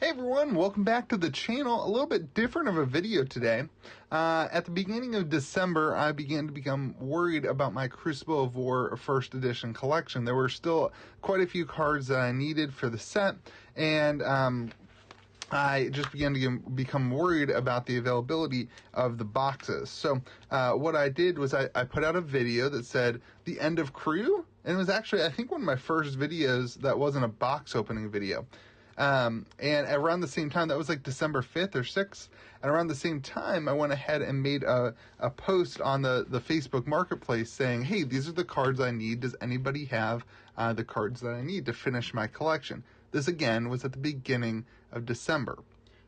Hey everyone, welcome back to the channel. A little bit different of a video today. At the beginning of December, I began to become worried about my Crucible of War first edition collection. There were still quite a few cards that I needed for the set, and I just began to become worried about the availability of the boxes. So what I did was I put out a video that said the end of Crew, and it was actually, I think, one of my first videos that wasn't a box opening video. And around the same time, that was like December 5th or 6th, and around the same time, I went ahead and made a post on the Facebook Marketplace saying, hey, these are the cards I need. Does anybody have the cards that I need to finish my collection? This, again, was at the beginning of December.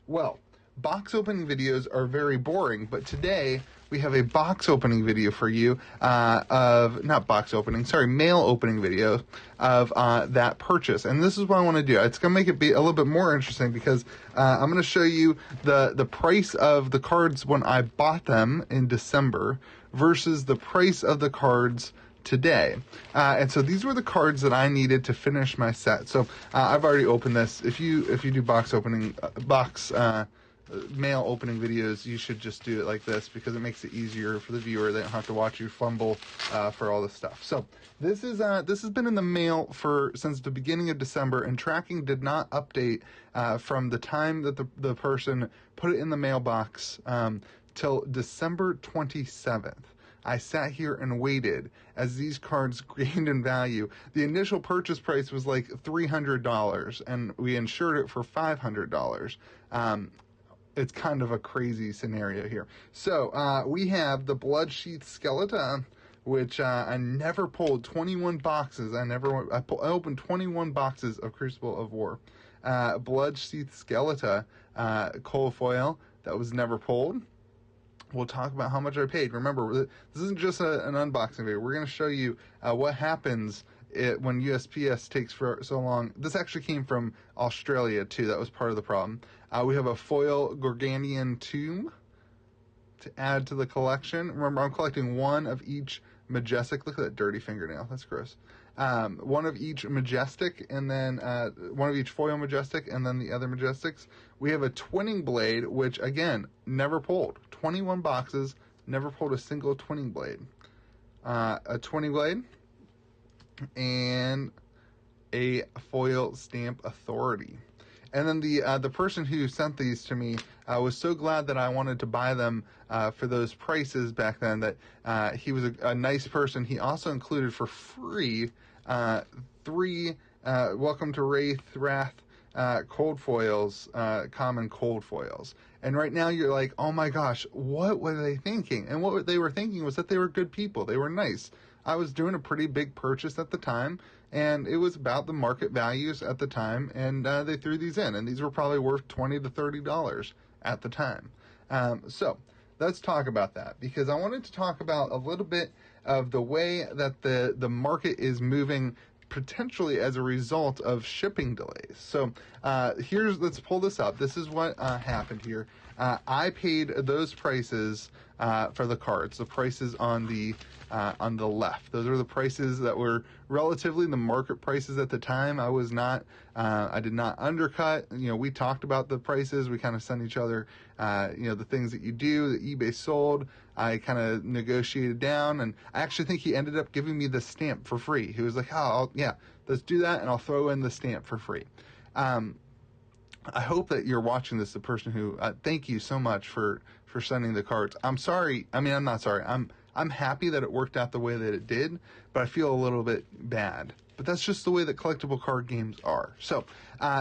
Well, box opening videos are very boring, but today we have a box opening video for you mail opening video of that purchase. And this is what I want to do. It's going to make it be a little bit more interesting because I'm going to show you the price of the cards when I bought them in December versus the price of the cards today. And so these were the cards that I needed to finish my set. So I've already opened this. If you do mail opening videos, you should just do it like this because it makes it easier for the viewer. They don't have to watch you fumble for all this stuff. So this has been in the mail since the beginning of December, and tracking did not update from the time that the person put it in the mailbox till December 27th. I sat here and waited as these cards gained in value. The initial purchase price was like $300, and we insured it for $500. It's kind of a crazy scenario here. So we have the Blood Sheath Skeleton, which I never pulled. 21 boxes. I opened 21 boxes of Crucible of War. Blood Sheath Skeleton coal foil that was never pulled. We'll talk about how much I paid. Remember, this isn't just an unboxing video. We're going to show you what happens when USPS takes so long. This actually came from Australia, too. That was part of the problem. We have a foil Gorganian tomb to add to the collection. Remember, I'm collecting one of each majestic. Look at that dirty fingernail. That's gross. One of each majestic, and then one of each foil majestic, and then the other majestics. We have a twinning blade, which, again, never pulled. 21 boxes, never pulled a single twinning blade. A twinning blade, and a foil stamp authority. And then the person who sent these to me was so glad that I wanted to buy them for those prices back then that he was a nice person. He also included for free 3 Welcome to Wrath cold foils, common cold foils. And right now you're like, oh my gosh, what were they thinking? And what they were thinking was that they were good people. They were nice. I was doing a pretty big purchase at the time, and it was about the market values at the time, and they threw these in, and these were probably worth $20 to $30 at the time. So let's talk about that, because I wanted to talk about a little bit of the way that the market is moving potentially as a result of shipping delays. So let's pull this up. This is what happened here. I paid those prices for the cards, the prices on the left. Those are the prices that were relatively the market prices at the time. I did not undercut. We talked about the prices. We kind of sent each other, the things that you do, that eBay sold. I kind of negotiated down, and I actually think he ended up giving me the stamp for free. He was like, let's do that, and I'll throw in the stamp for free. I hope that you're watching this, the person who, thank you so much for sending the cards. I'm sorry. I mean, I'm not sorry. I'm happy that it worked out the way that it did, but I feel a little bit bad. But that's just the way that collectible card games are. So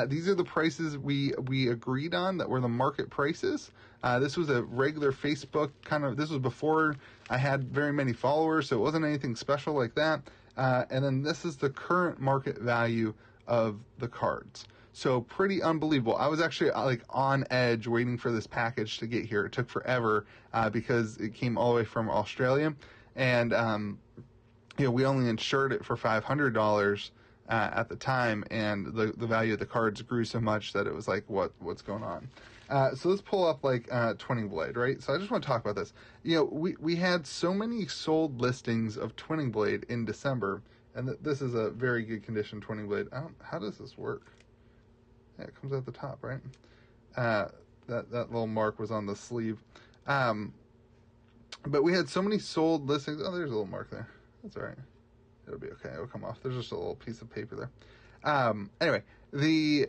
these are the prices we agreed on that were the market prices. This was a regular Facebook this was before I had very many followers, so it wasn't anything special like that. And then this is the current market value of the cards. So pretty unbelievable. I was actually on edge waiting for this package to get here. It took forever because it came all the way from Australia, and we only insured it for $500 at the time, and the value of the cards grew so much that it was like, what's going on? So let's pull up Twinning Blade, right? So I just want to talk about this. We had so many sold listings of Twinning Blade in December, and this is a very good condition Twinning Blade. How does this work? Yeah, it comes out the top, right? That little mark was on the sleeve. But we had so many sold listings. Oh, there's a little mark there. That's all right. It'll be okay. It'll come off. There's just a little piece of paper there. Anyway, we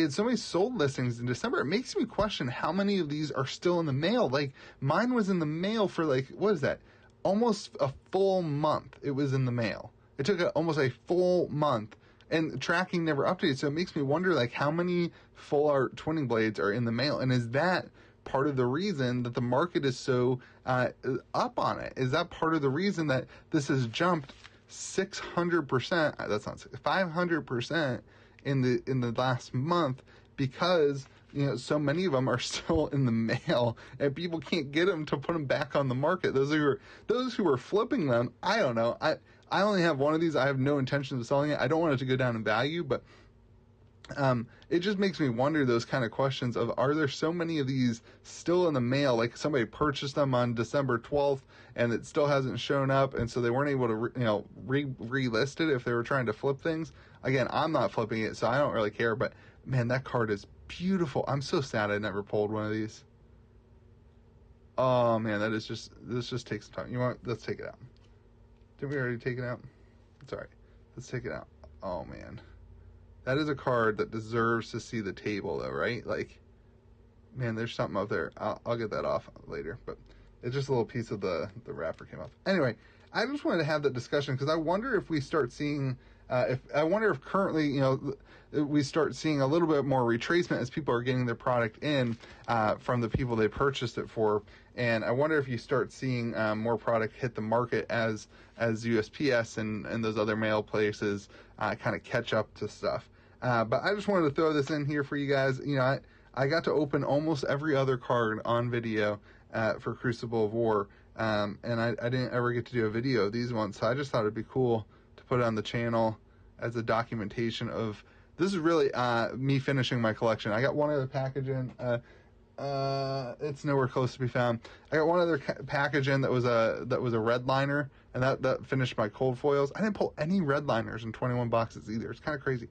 had so many sold listings in December. It makes me question how many of these are still in the mail. Like, mine was in the mail for, like, what is that? Almost a full month it was in the mail. It took almost a full month. And tracking never updated, so it makes me wonder, like, how many full art twinning blades are in the mail? And is that part of the reason that the market is so up on it? Is that part of the reason that this has jumped 600%? That's not 500% in the last month, because so many of them are still in the mail and people can't get them to put them back on the market. Those who are flipping them, I don't know. I only have one of these. I have no intention of selling it. I don't want it to go down in value, but it just makes me wonder those kind of questions of, are there so many of these still in the mail? Like, somebody purchased them on December 12th and it still hasn't shown up, and so they weren't able to relist it if they were trying to flip things. Again, I'm not flipping it, so I don't really care, but man, that card is beautiful. I'm so sad I never pulled one of these. Oh man, this just takes some time. Let's take it out. Did we already take it out? It's all right. Let's take it out. Oh man. That is a card that deserves to see the table, though, right? Like, man, there's something up there. I'll get that off later, but it's just a little piece of the wrapper came off. Anyway, I just wanted to have that discussion because I wonder if we start seeing, if currently, we start seeing a little bit more retracement as people are getting their product in from the people they purchased it for. And I wonder if you start seeing more product hit the market as USPS and those other mail places kind of catch up to stuff. But I just wanted to throw this in here for you guys. I got to open almost every other card on video for Crucible of War, and I didn't ever get to do a video of these ones, so I just thought it'd be cool to put it on the channel as a documentation of, this is really me finishing my collection. I got one other package in. It's nowhere close to be found. I got one other package in that was a red liner, and that finished my cold foils. I didn't pull any red liners in 21 boxes either. It's kind of crazy.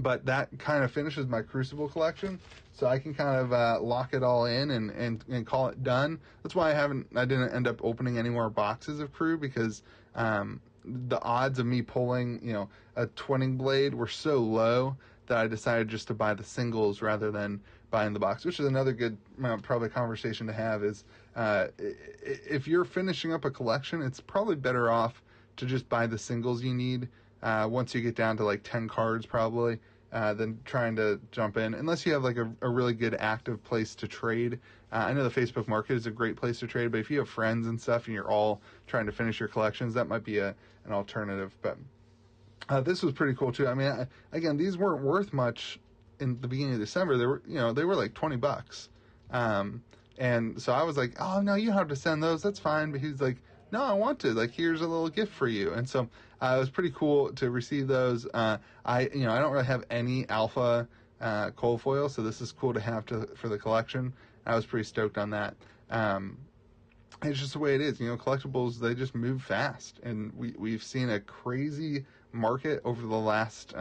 But that kind of finishes my Crucible collection, so I can kind of lock it all in and call it done. That's why I didn't end up opening any more boxes of Crew, because the odds of me pulling a twinning blade were so low that I decided just to buy the singles rather than buying the box, which is another good probably conversation to have, is if you're finishing up a collection, it's probably better off to just buy the singles you need once you get down to like 10 cards probably, than trying to jump in, unless you have like a really good active place to trade. I know the Facebook market is a great place to trade, but if you have friends and stuff and you're all trying to finish your collections, that might be an alternative. But this was pretty cool too. I mean, again, these weren't worth much in the beginning of December. They were like $20. And so I was like, oh no, you have to send those. That's fine. But he's like, no, I want to. Like, here's a little gift for you. And so it was pretty cool to receive those. I don't really have any alpha cold foil, so this is cool to have for the collection. I was pretty stoked on that. It's just the way it is. Collectibles, they just move fast, and we've seen a crazy market over the last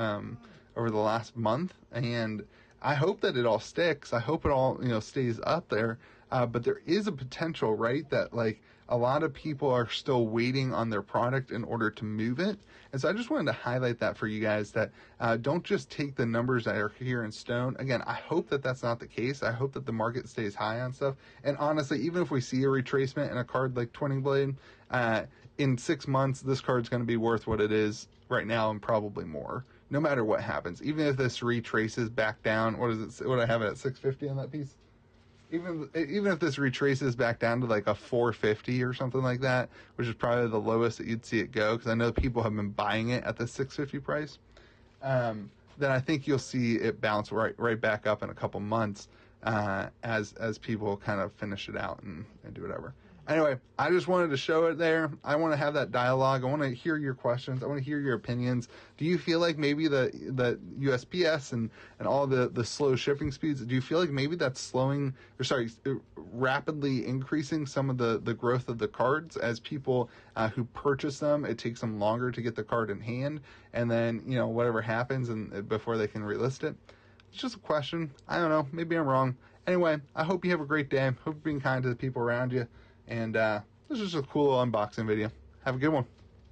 month, and I hope that it all sticks. I hope it all stays up there. But there is a potential, right, that like a lot of people are still waiting on their product in order to move it. And so I just wanted to highlight that for you guys, that don't just take the numbers that are here in stone. Again, I hope that that's not the case. I hope that the market stays high on stuff. And honestly, even if we see a retracement in a card like Twinning Blade, in 6 months, this card's going to be worth what it is right now and probably more, no matter what happens. Even if this retraces back down, what I have it at 650 on that piece? Even if this retraces back down to like a 450 or something like that, which is probably the lowest that you'd see it go, because I know people have been buying it at the 650 price, then I think you'll see it bounce right back up in a couple months as people kind of finish it out and do whatever. Anyway, I just wanted to show it there. I want to have that dialogue. I want to hear your questions. I want to hear your opinions. Do you feel like maybe the USPS and all the slow shipping speeds, do you feel like maybe that's rapidly increasing some of the growth of the cards as people who purchase them, it takes them longer to get the card in hand, and then, whatever happens and before they can relist it? It's just a question. I don't know. Maybe I'm wrong. Anyway, I hope you have a great day. Hope you're being kind to the people around you. And this is just a cool unboxing video. Have a good one.